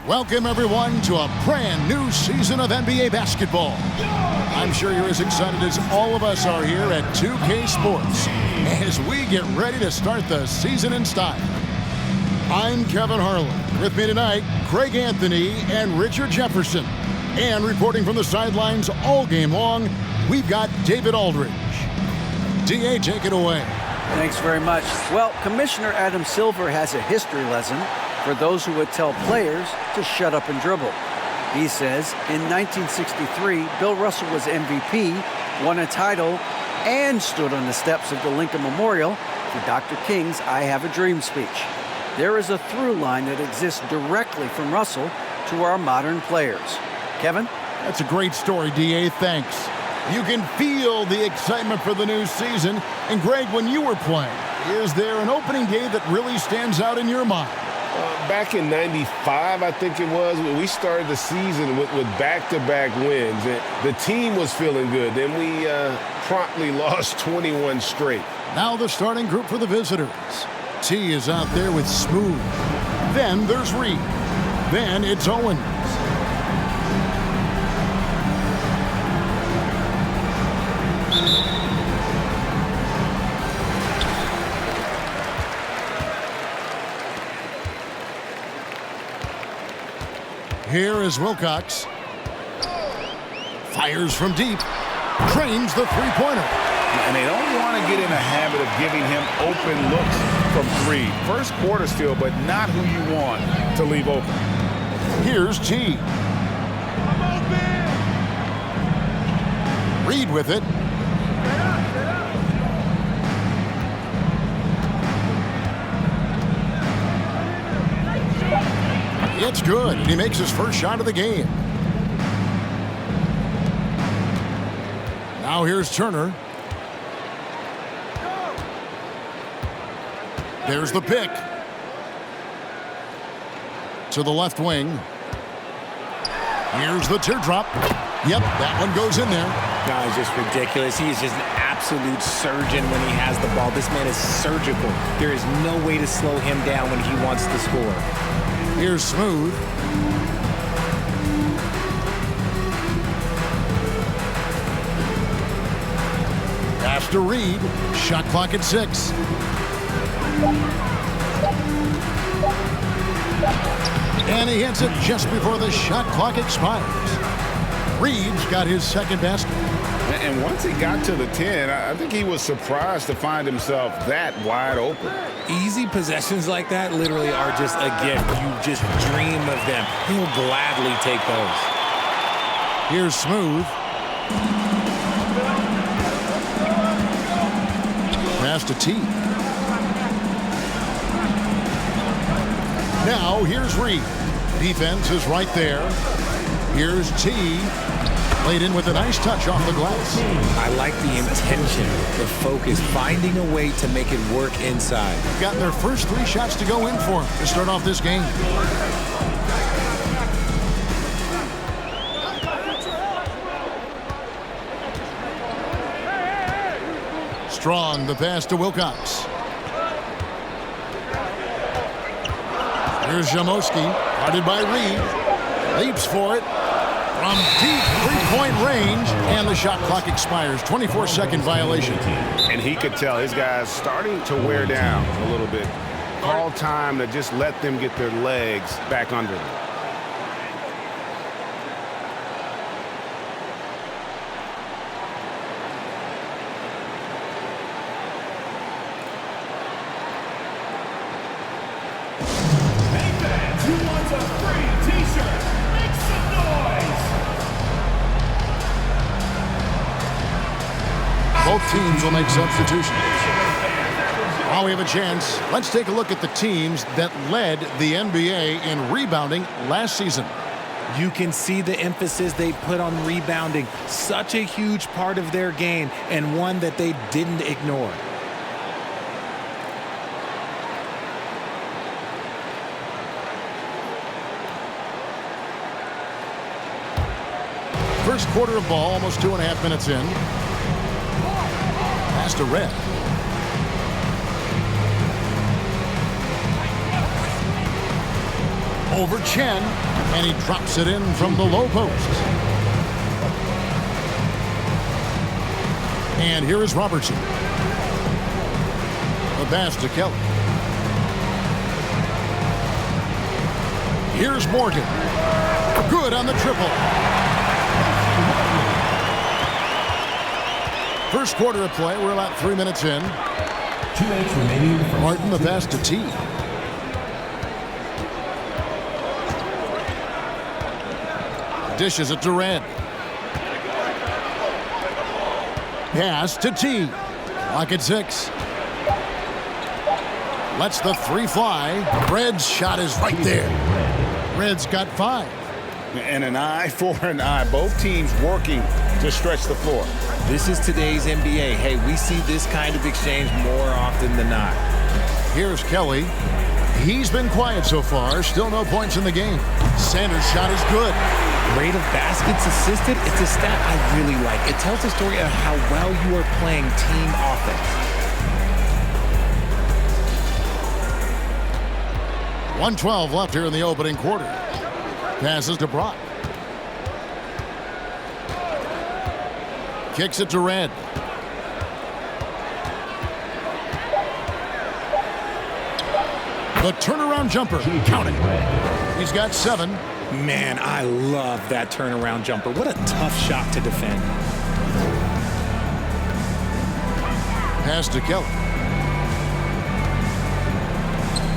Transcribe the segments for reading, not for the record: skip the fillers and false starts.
Welcome, everyone, to a brand new season of NBA basketball. I'm sure you're as excited as all of us are here at 2K Sports as we get ready to start the season in style. I'm Kevin Harlan. With me tonight, Greg Anthony and Richard Jefferson. And reporting from the sidelines all game long, we've got David Aldridge. DA, take it away. Thanks very much. Well, Commissioner Adam Silver has a history lesson for those who would tell players to shut up and dribble. He says in 1963, Bill Russell was MVP, won a title, and stood on the steps of the Lincoln Memorial for Dr. King's I Have a Dream speech. There is a through line that exists directly from Russell to our modern players. Kevin? That's a great story, DA. Thanks. You can feel the excitement for the new season. And Greg, when you were playing, is there an opening day that really stands out in your mind? Back in '95, I think it was, when we started the season with back-to-back wins. The team was feeling good. Then we promptly lost 21 straight. Now the starting group for the visitors. T is out there with Smooth. Then there's Reed. Then it's Owens. Here is Wilcox. Fires from deep. Trains the three-pointer. And they don't want to get in the habit of giving him open looks from three. First quarter still, but not who you want to leave open. Here's T. Reed with it. It's good. He makes his first shot of the game. Now here's Turner. There's the pick. To the left wing. Here's the teardrop. Yep, that one goes in there. No, it's just ridiculous. He is just an absolute surgeon when he has the ball. This man is surgical. There is no way to slow him down when he wants to score. Here's Smooth. Pass to Reed. Shot clock at 6. And he hits it just before the shot clock expires. Reed's got his second basket. And once he got to the 10, I think he was surprised to find himself that wide open. Easy possessions like that literally are just a gift. You just dream of them. He'll gladly take those. Here's Smooth. Pass to T. Now here's Reed. Defense is right there. Here's T. Laid in with a nice touch off the glass. I like the intention, the focus, finding a way to make it work inside. Got their first 3 shots to go in for him to start off this game. Strong, the pass to Wilcox. Here's Jamoski, guarded by Reed. Leaps for it. From deep three-point range, and the shot clock expires. 24-second violation. And he could tell his guys starting to wear down a little bit. Call time to just let them get their legs back under them. Who wants a free t-shirt? Make some noise! Both teams will make substitutions. While we have a chance, let's take a look at the teams that led the NBA in rebounding last season. You can see the emphasis they put on rebounding. Such a huge part of their game, and one that they didn't ignore. First quarter of ball, almost 2.5 minutes in. Pass to Red. Over Chen, and he drops it in from the low post. And here is Robertson. The pass to Kelly. Here's Morgan. Good on the triple. First quarter of play. We're about 3 minutes in. 2 minutes remaining. Martin, the pass to T. Dishes it to Red. Pass to T. Lock at 6. Lets the 3 fly. Red's shot is right there. Red's got 5. And an eye for an eye. Both teams working to stretch the floor. This is today's NBA. Hey, we see this kind of exchange more often than not. Here's Kelly. He's been quiet so far. Still no points in the game. Sanders' shot is good. Rate of baskets assisted, it's a stat I really like. It tells the story of how well you are playing team offense. 1:12 left here in the opening quarter. Passes to Brock. Kicks it to Red. The turnaround jumper. Count it. He's got 7. Man, I love that turnaround jumper. What a tough shot to defend. Pass to Kelly.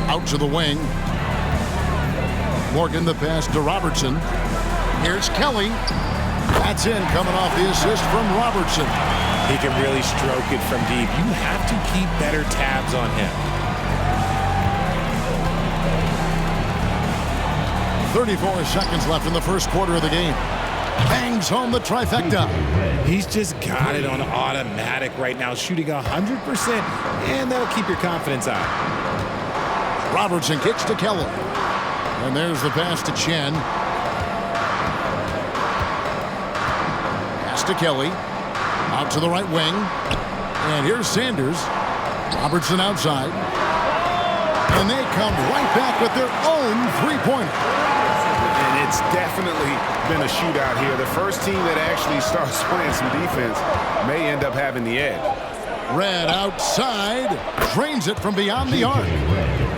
Out to the wing. Morgan the pass to Robertson. Here's Kelly. That's in, coming off the assist from Robertson. He can really stroke it from deep. You have to keep better tabs on him. 34 seconds left in the first quarter of the game. Bangs home the trifecta. He's just got it on automatic right now, shooting 100%, and that'll keep your confidence high. Robertson kicks to Kelly. And there's the pass to Chen. Pass to Kelly. Out to the right wing. And here's Sanders. Robertson outside. And they come right back with their own three-pointer. And it's definitely been a shootout here. The first team that actually starts playing some defense may end up having the edge. Red outside. Drains it from beyond the arc.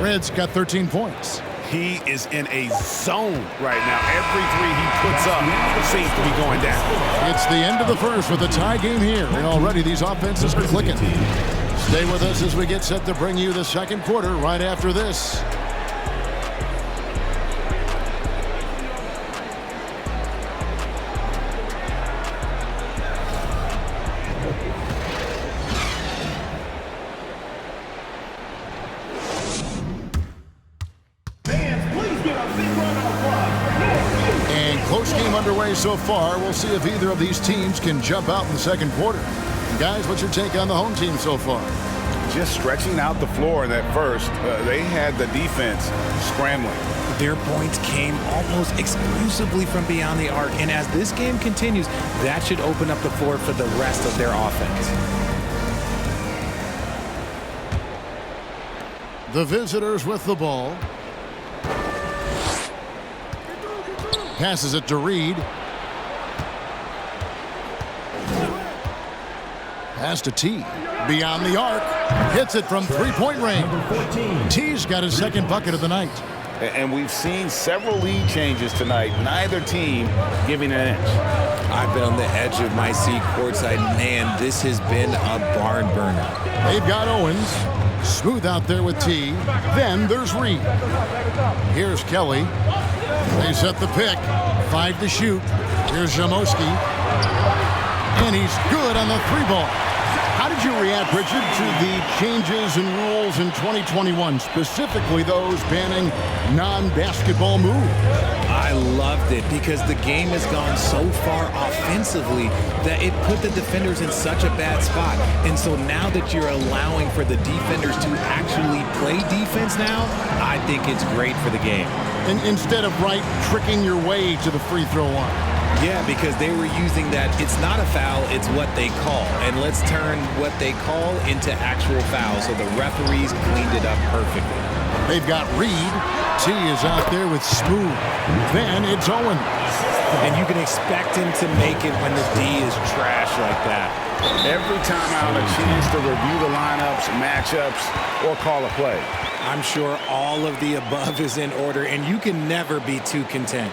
Red's got 13 points. He is in a zone right now. Every three he puts up seems to be going down. It's the end of the first with a tie game here. And already these offenses are clicking. Stay with us as we get set to bring you the second quarter right after this. And close game underway so far. We'll see if either of these teams can jump out in the second quarter. Guys, what's your take on the home team so far? Just stretching out the floor in that first. They had the defense scrambling. Their points came almost exclusively from beyond the arc, and as this game continues, that should open up the floor for the rest of their offense. The visitors with the ball. Passes it to Reed. Pass to T. Beyond the arc. Hits it from three-point range. T's got his second bucket of the night. And we've seen several lead changes tonight. Neither team giving an inch. I've been on the edge of my seat courtside. Man, this has been a barn burner. They've got Owens. Smooth out there with T. Then there's Reed. Here's Kelly. They set the pick. 5 to shoot. Here's Zamoski. And he's good on the 3-ball. How did you react, Richard, to the changes in rules in 2021, specifically those banning non-basketball moves? I loved it because the game has gone so far offensively that it put the defenders in such a bad spot. And so now that you're allowing for the defenders to actually play defense now, I think it's great for the game. And instead of tricking your way to the free throw line. Yeah, because they were using that it's not a foul, it's what they call. And let's turn what they call into actual fouls. So the referees cleaned it up perfectly. They've got Reed. T is out there with Smooth. Then it's Owens. And you can expect him to make it when the D is trash like that. Every time out, a chance to review the lineups, matchups, or call a play. I'm sure all of the above is in order, and you can never be too content.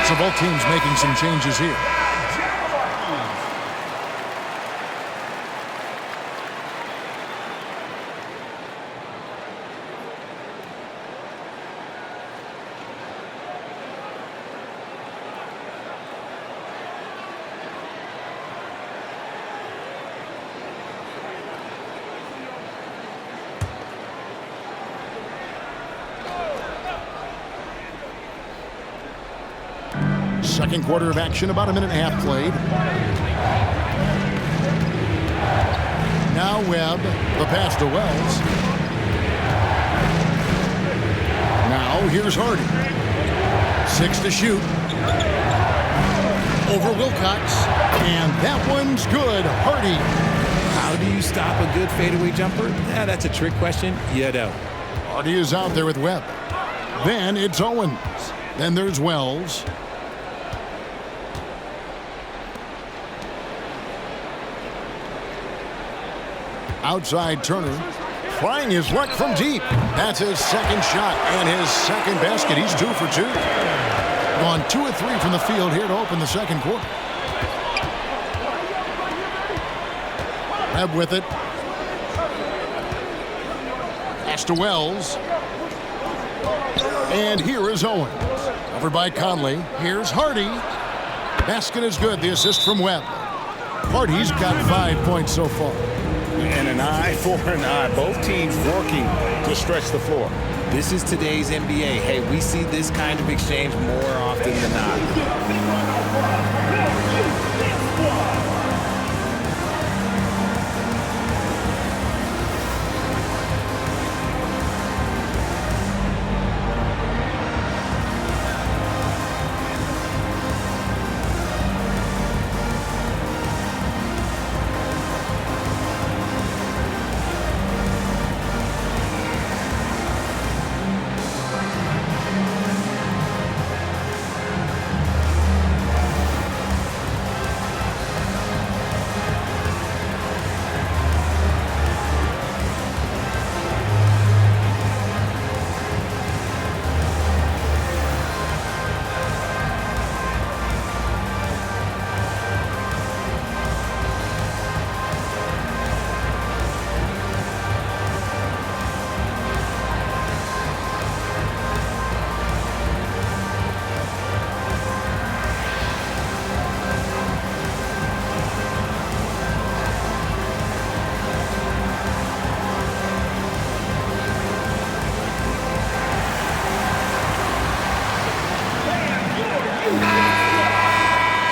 So both teams making some changes here. Second quarter of action, about a minute and a half played. Now Webb, the pass to Wells. Now here's Hardy. 6 to shoot. Over Wilcox. And that one's good. Hardy. How do you stop a good fadeaway jumper? Yeah, that's a trick question. You know. Hardy is out there with Webb. Then it's Owens. Then there's Wells. Outside Turner, trying his luck from deep. That's his second shot and his second basket. He's 2 for 2. Gone 2 of 3 from the field here to open the second quarter. Webb with it. Pass to Wells. And here is Owens. Over by Conley. Here's Hardy. Basket is good. The assist from Webb. Hardy's got 5 points so far. And an eye for an eye. Both teams working to stretch the floor. This is today's NBA. Hey, we see this kind of exchange more often than not.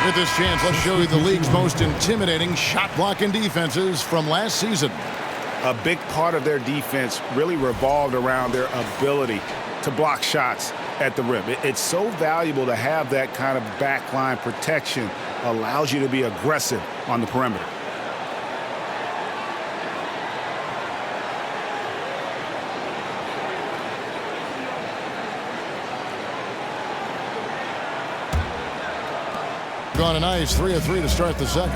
With this chance, let's show you the league's most intimidating shot blocking defenses from last season. A big part of their defense really revolved around their ability to block shots at the rim. It's so valuable to have that kind of backline protection. Allows you to be aggressive on the perimeter. Gone a nice 3 of 3 to start the second.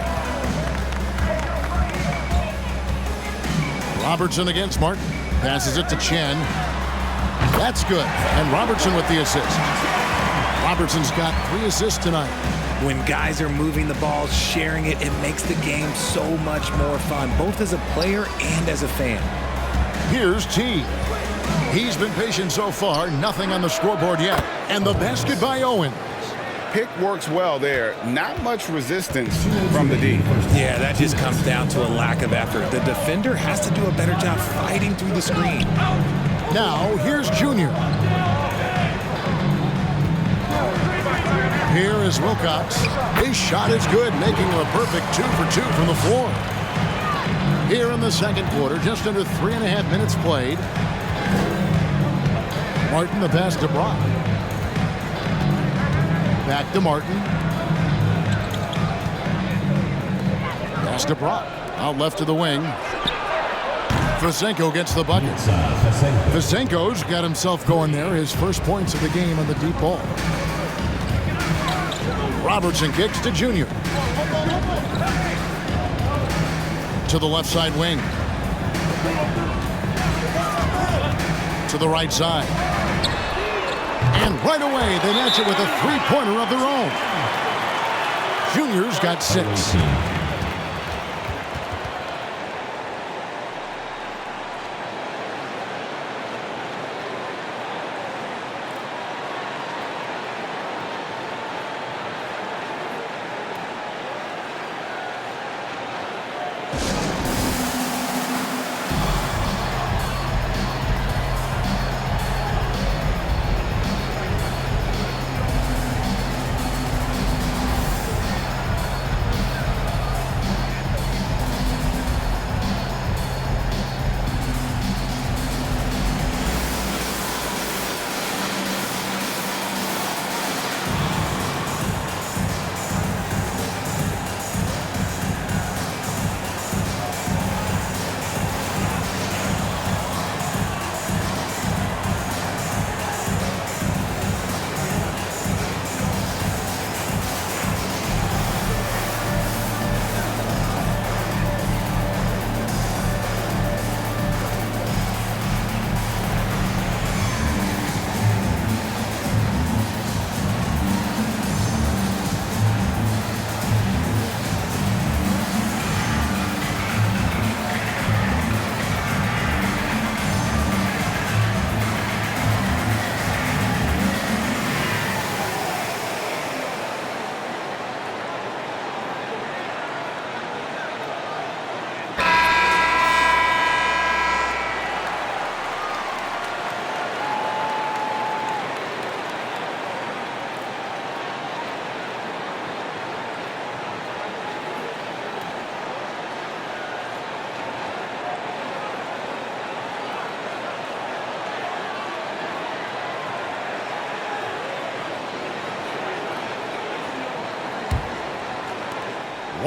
Robertson against Martin. Passes it to Chen. That's good. And Robertson with the assist. Robertson's got 3 assists tonight. When guys are moving the ball, sharing it, it makes the game so much more fun, both as a player and as a fan. Here's T. He's been patient so far. Nothing on the scoreboard yet. And the basket by Owen. Pick works well there. Not much resistance from the D. Yeah, that just comes down to a lack of effort. The defender has to do a better job fighting through the screen. Now, here's Junior. Here is Wilcox. His shot is good, making him a perfect 2 for 2 from the floor. Here in the second quarter, just under 3.5 minutes played. Martin the pass to Brock. Back to Martin. Pass to Brock. Out left to the wing. Vasenko gets the bucket. Vasenko's got himself going there. His first points of the game on the deep ball. Robertson kicks to Junior. To the left side wing. To the right side. And right away, they match it with a three-pointer of their own. Junior's got 6.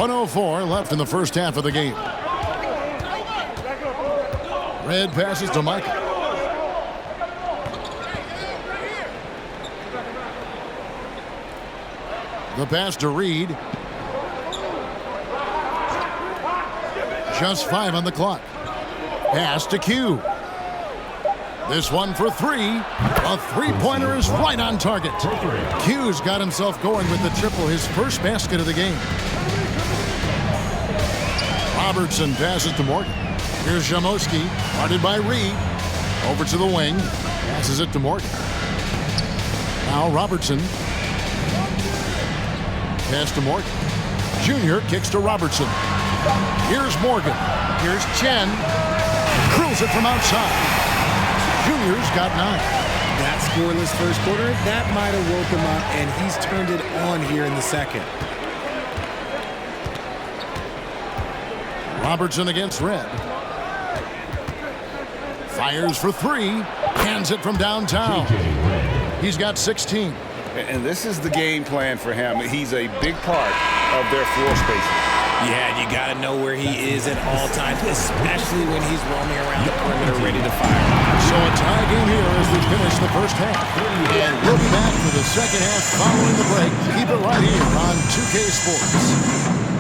.104 left in the first half of the game. Red passes to Michael. The pass to Reed. Just 5 on the clock. Pass to Q. This one for 3. A three-pointer is right on target. Q's got himself going with the triple, his first basket of the game. Robertson passes to Morgan. Here's Jamoski, guarded by Reed. Over to the wing. Passes it to Morgan. Now Robertson. Pass to Morgan. Junior kicks to Robertson. Here's Morgan. Here's Chen. Drills it from outside. Junior's got 9. That scoreless first quarter, that might have woke him up, and he's turned it on here in the second. Robertson against Red. Fires for 3. Hands it from downtown. He's got 16. And this is the game plan for him. He's a big part of their floor spacing. Yeah, you got to know where he is at all times, especially when he's roaming around the perimeter ready to fire. So a tie game here as we finish the first half. And we'll be back for the second half following the break. Keep it right here on 2K Sports.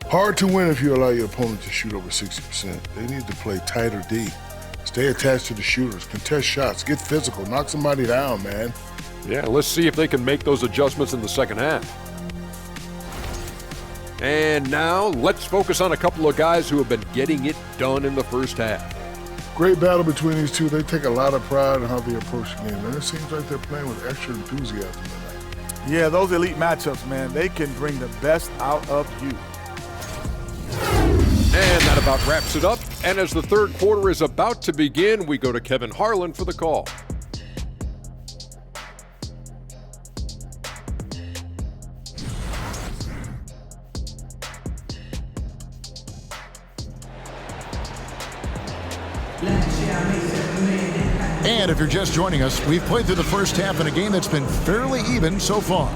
Hard to win if you allow your opponent to shoot over 60%. They need to play tight or deep. Stay attached to the shooters, contest shots, get physical, knock somebody down, man. Yeah, let's see if they can make those adjustments in the second half. And now let's focus on a couple of guys who have been getting it done in the first half. Great battle between these two. They take a lot of pride in how they approach the game, and it seems like they're playing with extra enthusiasm tonight. Yeah, those elite matchups, man, they can bring the best out of you. And that about wraps it up. And as the third quarter is about to begin, we go to Kevin Harlan for the call. And if you're just joining us, we've played through the first half in a game that's been fairly even so far.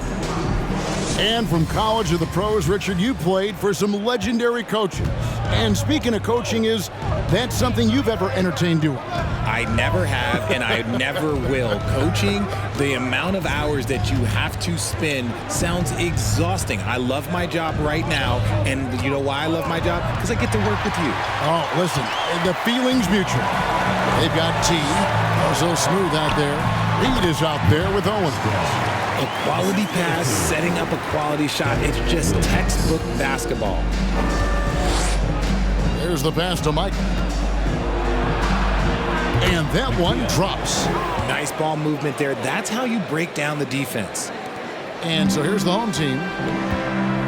And from college to the pros, Richard, you played for some legendary coaches. And speaking of coaching, is that something you've ever entertained doing? I never have, and I never will. Coaching, the amount of hours that you have to spend sounds exhausting. I love my job right now, and you know why I love my job? Because I get to work with you. Oh, listen, the feeling's mutual. They've got T, also smooth out there. Reed is out there with Owen. A quality pass, setting up a quality shot. It's just textbook basketball. There's the pass to Mike. And that one drops. Nice ball movement there. That's how you break down the defense. And so here's the home team.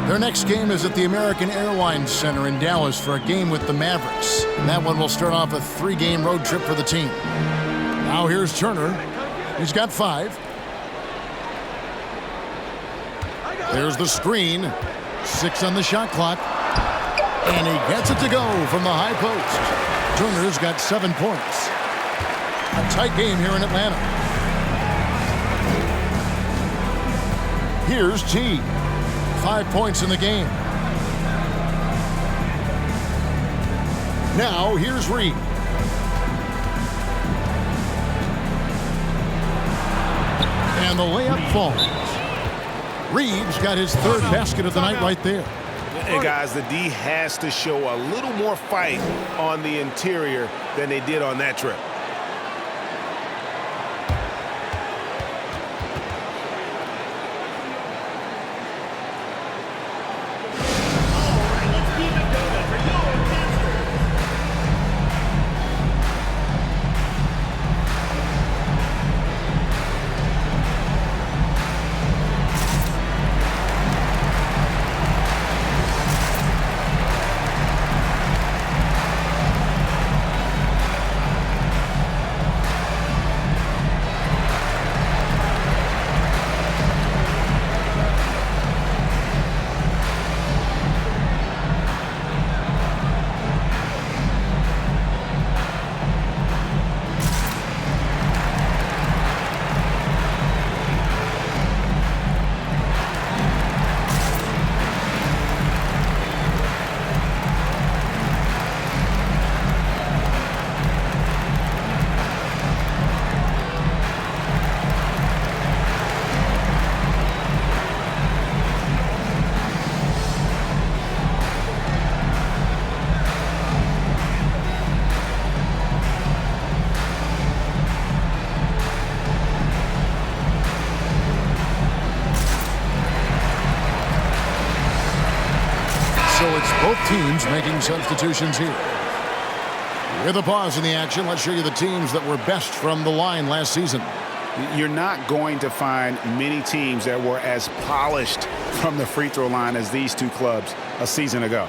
Their next game is at the American Airlines Center in Dallas for a game with the Mavericks. And that one will start off a 3-game road trip for the team. Now here's Turner. He's got 5. There's the screen. 6 on the shot clock. And he gets it to go from the high post. Turner's got 7 points. A tight game here in Atlanta. Here's T. 5 points in the game. Now here's Reed. And the layup falls. Reed's got his 3rd basket of the night right there. And guys, the D has to show a little more fight on the interior than they did on that trip. Both teams making substitutions here. With a pause in the action, let's show you the teams that were best from the line last season. You're not going to find many teams that were as polished from the free throw line as these two clubs a season ago.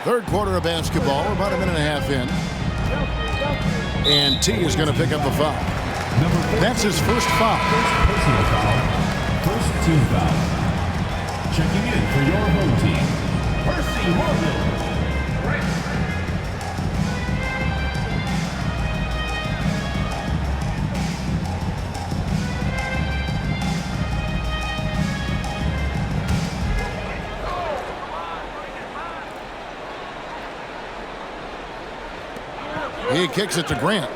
Third quarter of basketball, we're about a minute and a half in. And T is going to pick up the foul. That's his first foul. Personal foul. First team foul. Checking in for your home team, Percy Harvin. He kicks it to Grant.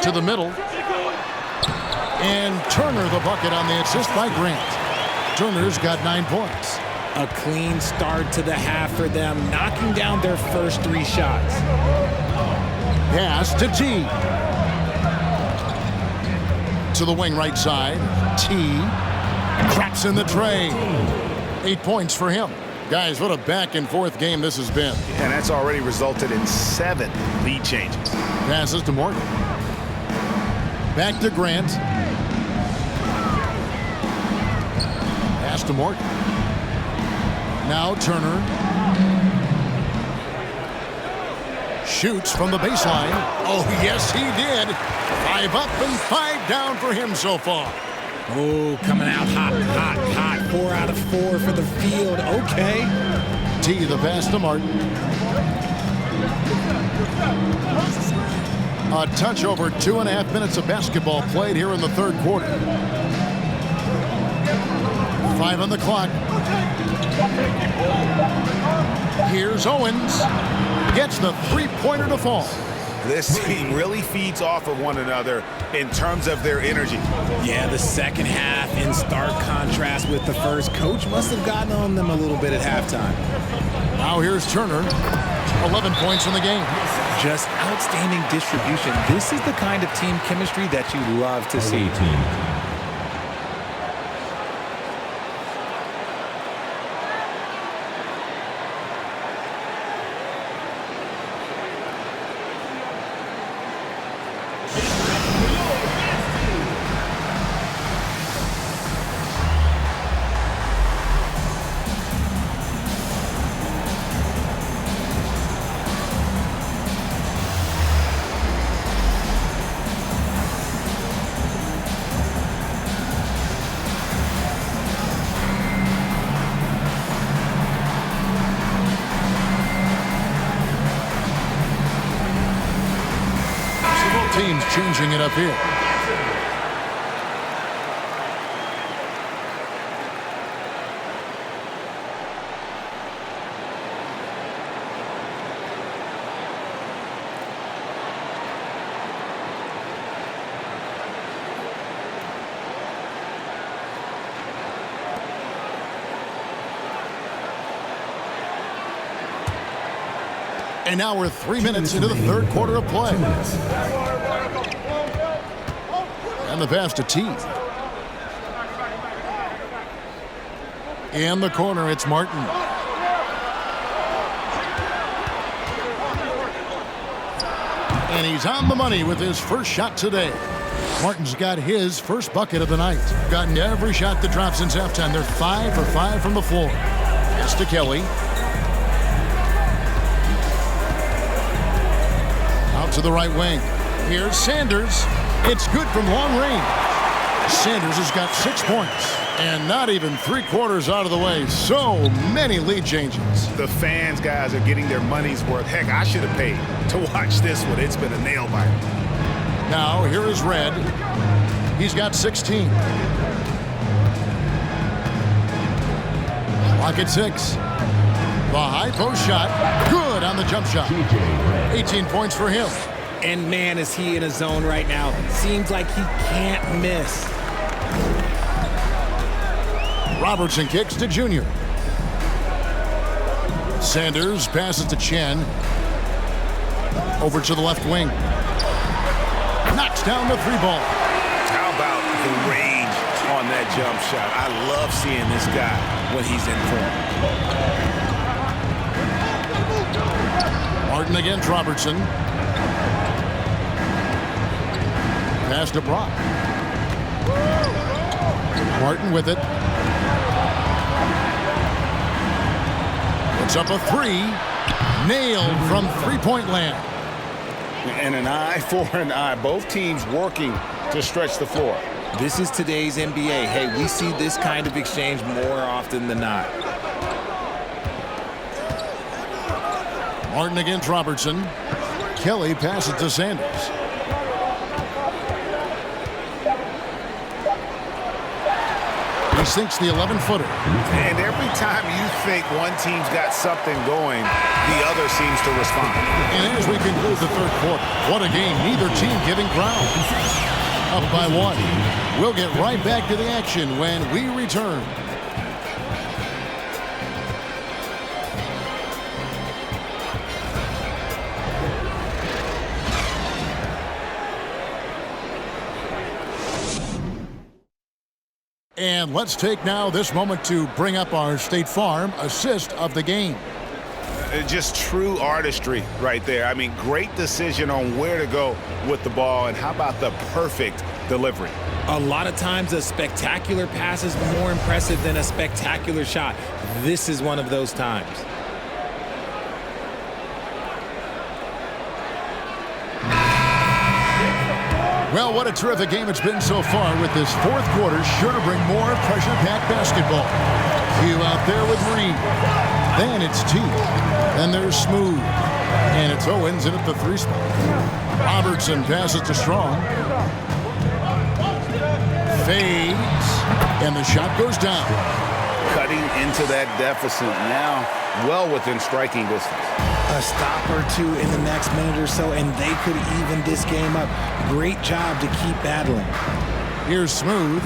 To the middle. And Turner the bucket on the assist by Grant. Turner's got 9 points. A clean start to the half for them, knocking down their first 3 shots. Pass to T. To the wing right side. T. Traps in the tray. 8 points for him. Guys, what a back-and-forth game this has been. And that's already resulted in 7 lead changes. Passes to Morgan. Back to Grant. Pass to Morgan. Now Turner. Shoots from the baseline. Oh, yes, he did. 5 up and 5 down for him so far. Oh, coming out hot, hot, hot. 4 out of 4 for the field. Okay. T the pass to Martin. A touch over 2.5 minutes of basketball played here in the third quarter. 5 on the clock. Here's Owens. Gets the three-pointer to fall. This team really feeds off of one another in terms of their energy. Yeah, the second half in stark contrast with the first. Coach must have gotten on them a little bit at halftime. Now here's Turner. 11 points in the game. Just outstanding distribution. This is the kind of team chemistry that you love to see. Teams changing it up here. And now we're 3 minutes into the third quarter of play. And the pass to T. In the corner, it's Martin. And he's on the money with his first shot today. Martin's got his first bucket of the night. Gotten every shot that dropped since halftime. They're 5 for 5 from the floor. Pass to Kelly. Out to the right wing. Here's Sanders. It's good from long range. Sanders has got 6 points. And not even 3/4 out of the way. So many lead changes. The fans, guys, are getting their money's worth. Heck, I should have paid to watch this one. It's been a nail biter. Now, here is Red. He's got 16. Clock at 6. The high post shot. Good on the jump shot. 18 points for him. And man, is he in a zone right now. Seems like he can't miss. Robertson kicks to Junior. Sanders passes to Chen. Over to the left wing. Knocks down the 3-ball. How about the range on that jump shot? I love seeing this guy when he's in form. Martin against Robertson. Pass to Brock. Martin with it. Puts up a 3. Nailed from three-point land. And an eye for an eye. Both teams working to stretch the floor. This is today's NBA. Hey, we see this kind of exchange more often than not. Martin against Robertson. Kelly passes to Sanders. He sinks the 11-footer. And every time you think one team's got something going, the other seems to respond. And as we conclude the third quarter, what a game. Neither team giving ground. Up by 1. We'll get right back to the action when we return. And let's take now this moment to bring up our State Farm assist of the game. Just true artistry right there. I mean, great decision on where to go with the ball, and how about the perfect delivery? A lot of times a spectacular pass is more impressive than a spectacular shot. This is one of those times. Well, what a terrific game it's been so far, with this fourth quarter sure to bring more pressure-packed basketball. Hugh out there with Reed. Then it's T. Then there's Smooth. And it's Owens in at the 3 spot. Robertson passes to Strong. Fades. And the shot goes down. Cutting into that deficit now, well within striking distance. A stop or two in the next minute or so, and they could even this game up. Great job to keep battling. Here's Smooth.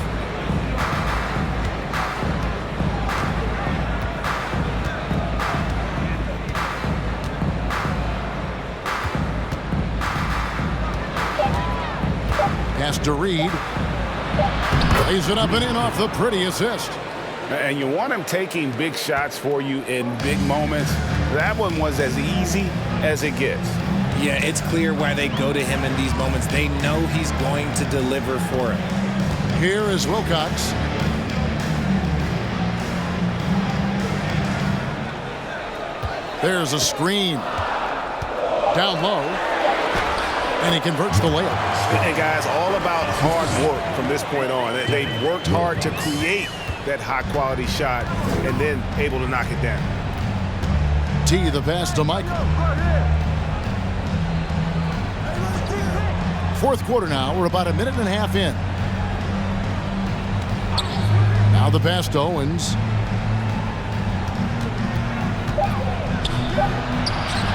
Pass to Reed. Lays it up and in off the pretty assist. And you want him taking big shots for you in big moments. That one was as easy as it gets. Yeah, it's clear why they go to him in these moments. They know he's going to deliver for it. Here is Wilcox. There's a screen. Down low. And he converts the layup. And guys, all about hard work from this point on. They worked hard to create that high-quality shot and then able to knock it down. T, the pass to Michael. Fourth quarter now. We're about a minute and a half in. Now the pass to Owens.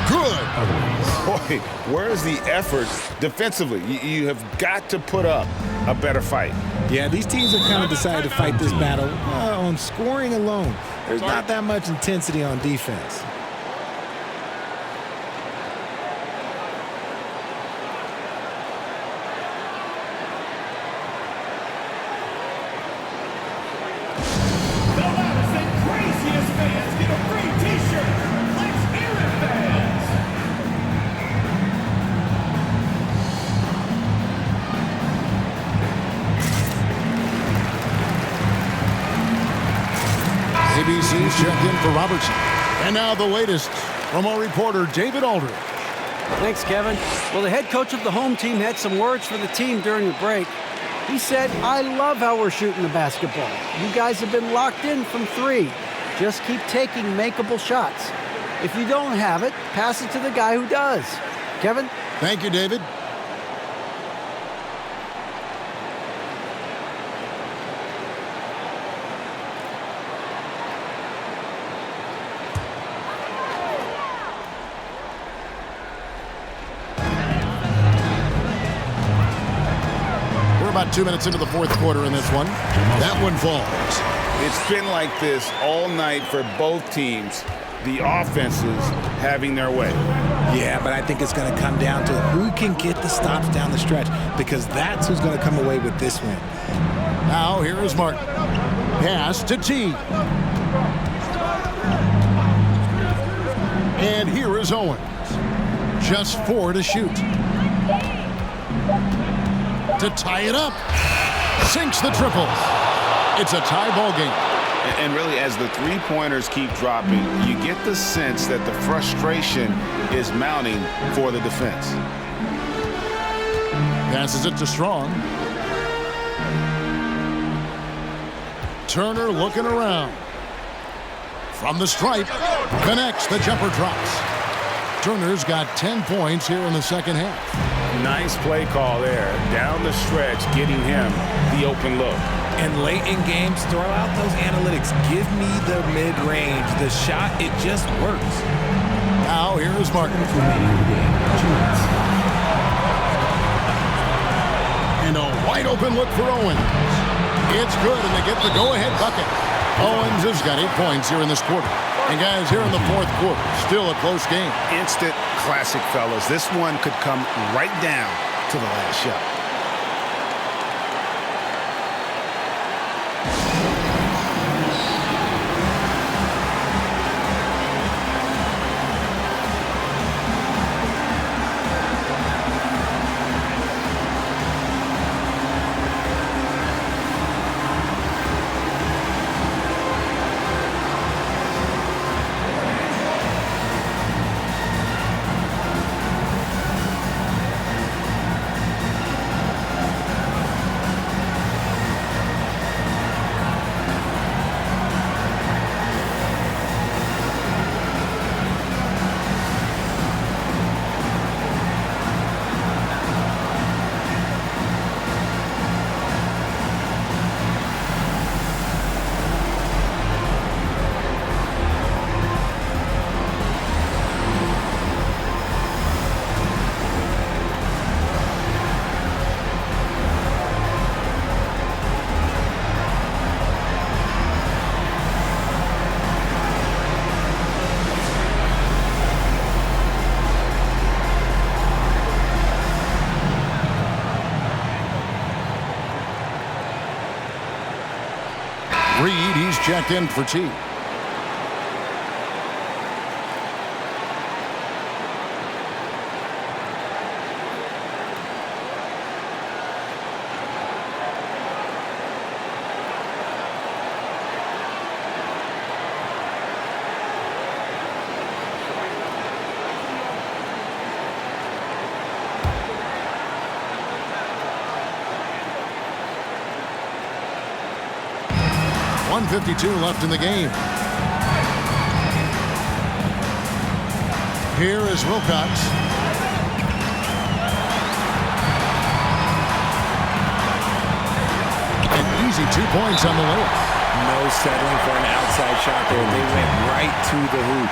Good. Boy, where's the effort defensively? You have got to put up a better fight. Yeah, these teams have kind of decided to fight this battle on scoring alone. There's not that much intensity on defense. ABC's checked in for Robertson. And now the latest from our reporter, David Aldridge. Thanks, Kevin. Well, the head coach of the home team had some words for the team during the break. He said, "I love how we're shooting the basketball. You guys have been locked in from 3. Just keep taking makeable shots. If you don't have it, pass it to the guy who does." Kevin? Thank you, David. About 2 minutes into the fourth quarter in this one. That one falls. It's been like this all night for both teams. the offenses having their way. Yeah, but I think it's going to come down to who can get the stops down the stretch, because that's who's going to come away with this win. Now here is Martin. Pass to T. And here is Owens. Just 4 to shoot. To tie it up. Sinks the triple. It's a tie ball game. And really, as the three-pointers keep dropping, you get the sense that the frustration is mounting for the defense. Passes it to Strong. Turner looking around. From the stripe, connects, the jumper drops. Turner's got 10 points here in the second half. Nice play call there. Down the stretch, getting him the open look. And late in games, throw out those analytics. Give me the mid-range. The shot, it just works. Now here is Martin. And a wide open look for Owens. It's good, and they get the go-ahead bucket. Owens has got 8 points here in this quarter. And guys, here in the fourth quarter, still a close game. Instant classic, fellas. This one could come right down to the last shot. Reed, he's checked in for T. .152 left in the game. Here is Wilcox. An easy 2 points on the layup. No settling for an outside shot there. They went right to the hoop.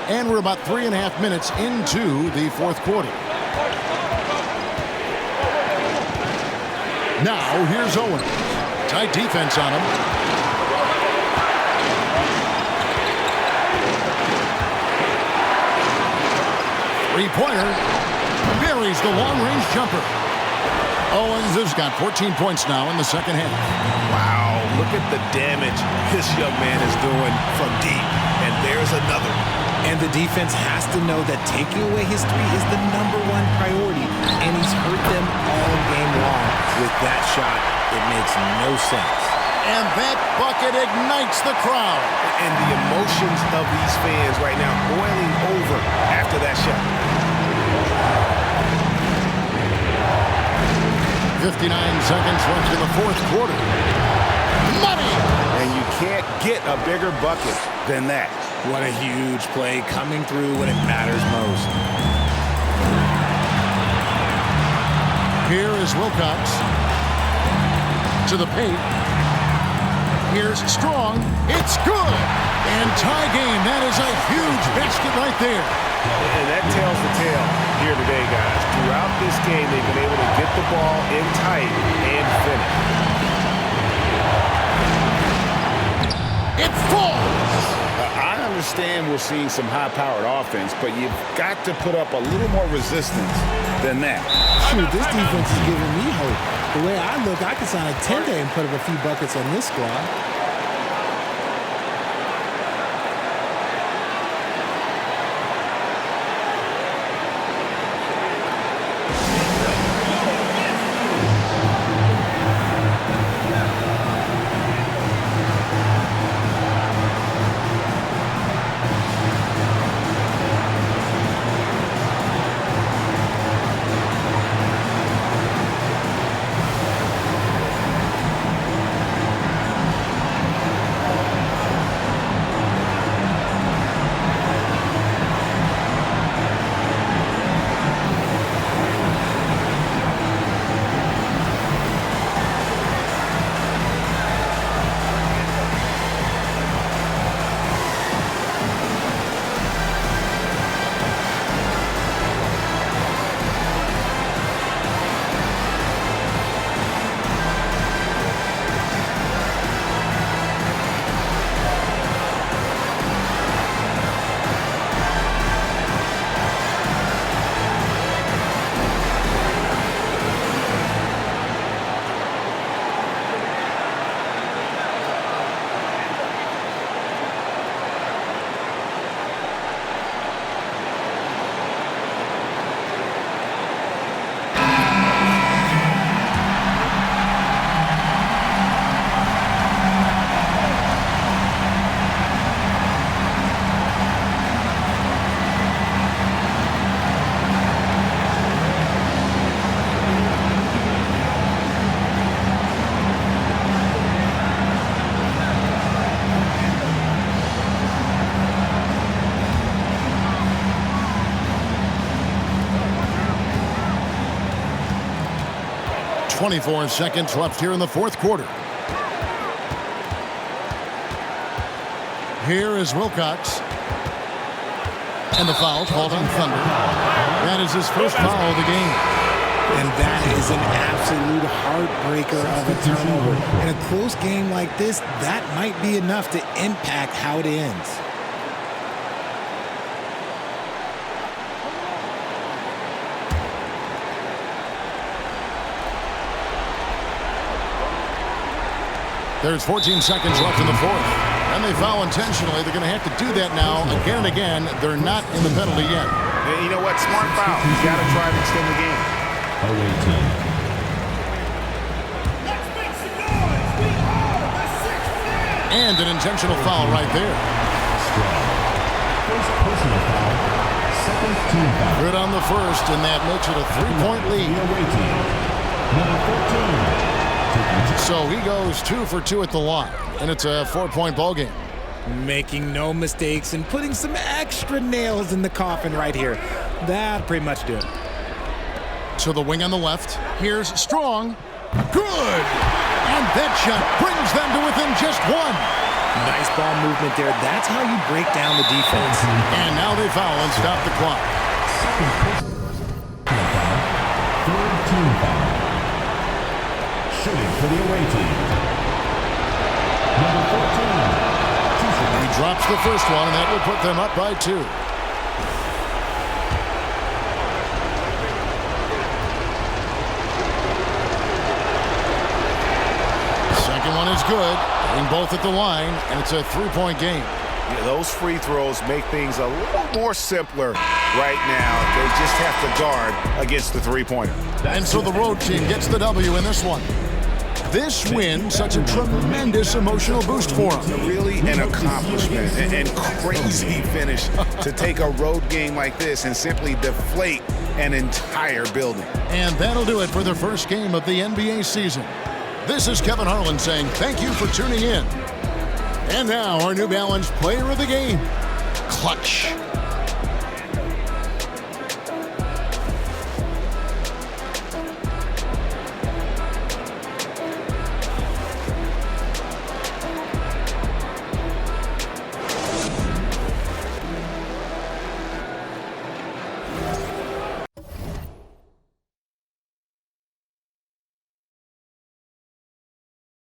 And we're about 3.5 minutes into the fourth quarter. Now here's Owens. Tight defense on him. Three-pointer. Buries the long-range jumper. Owens has got 14 points now in the second half. Wow, look at the damage this young man is doing from deep. And there's another. And the defense has to know that taking away his three is the #1 priority. And he's hurt them all game long. With that shot, it makes no sense. And that bucket ignites the crowd. And the emotions of these fans right now boiling over after that shot. 59 seconds left in the fourth quarter. Money! And you can't get a bigger bucket than that. What a huge play coming through when it matters most. Here is Wilcox. To the paint. Here's Strong. It's good. And tie game. That is a huge basket right there. And that tells the tale here today, guys. Throughout this game, they've been able to get the ball in tight and finish. It falls. I understand we're seeing some high-powered offense, but you've got to put up a little more resistance than that. Shoot, this defense is giving me hope. The way I look, I could sign a 10-day and put up a few buckets on this squad. .24 seconds left here in the fourth quarter. Here is Wilcox. And the foul called on Thunder. That is his first foul of the game. And that is an absolute heartbreaker of a turnover. In a close game like this, that might be enough to impact how it ends. There's 14 seconds left in the fourth. And they foul intentionally. They're going to have to do that now again and again. They're not in the penalty yet. And you know what? Smart foul. You got to try to extend the game. Away team. And an intentional foul right there. First personal foul. Second team foul. Good on the first, and that makes it a three-point lead. The away team. Number 14. So he goes 2 for 2 at the line, and it's a 4-point ball game. Making no mistakes and putting some extra nails in the coffin right here. That'll pretty much do it. To the wing on the left. Here's Strong. Good! And that shot brings them to within just one. Nice ball movement there. That's how you break down the defense. And now they foul and stop the clock. Third team foul. Shooting for the away team. Number 14. He drops the first one, and that will put them up by 2. Second one is good. Hitting both at the line, and it's a 3-point game. Yeah, those free throws make things a little more simpler right now. They just have to guard against the three-pointer. And so the road team gets the W in this one. this win such a tremendous emotional boost for him. Really an accomplishment and crazy finish to take a road game like this and simply deflate an entire building. And that'll do it for the first game of the NBA season. This is Kevin Harlan saying thank you for tuning in. And now our New Balance player of the game, Clutch.